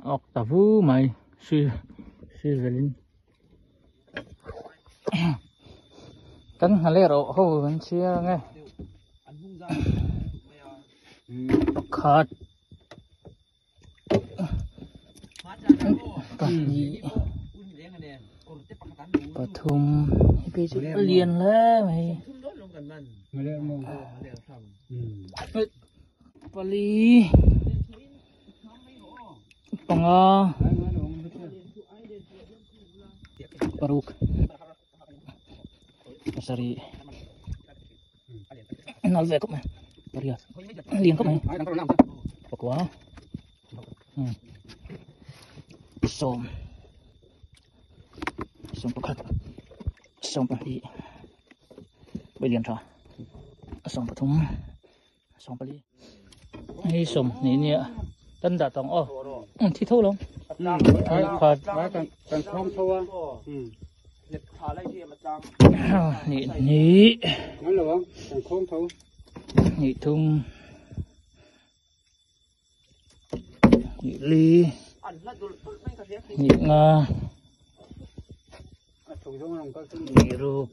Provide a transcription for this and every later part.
ọc tà vũ mày suy suy về linh cắn hà lê rộ hô vẫn chia nghe khát bà thùng cái chữ liền lên mày bà lý bằng baruk sorry nói về cốc này liền cốc này quá sôm sôm bạc sôm bạc đi bây liền rồi sôm bạc thùng sôm bạc đi hay sôm này nè tân đã tòng thì thâu lắm phật cần không thua nị nị nói là không cần không thua nị thùng nị ly nị ngà nị ruột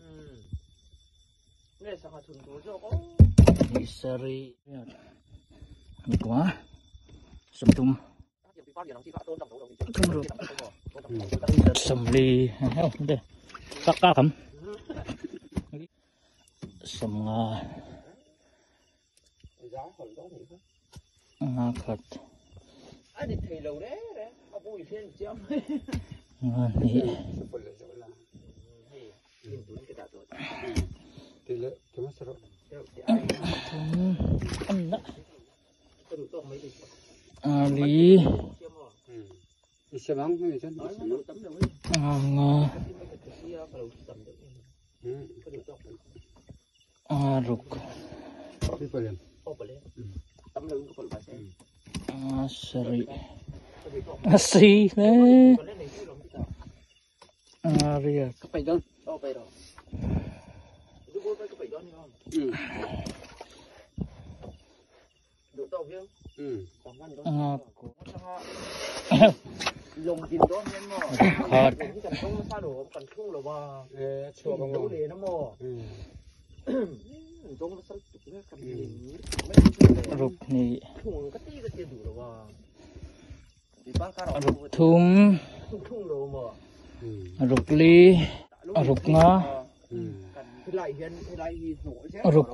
nị sari nị quá sầm tum sầm ly heo đây sắc cá khẩm sầm ngà khật ngà nị lý sẽ bắn cái gì rục sari si đấy ria phải đơn lồng chín đó nên mà khát cái cần không sao đủ cần không là ba chua bằng đủ để nó mò trong nó sao chụp cái cần gì rục nị thùng cái tí đủ là ba rục thùng thùng đồ mà rục ly rục ngà cái lại hiện cái lại nổi rục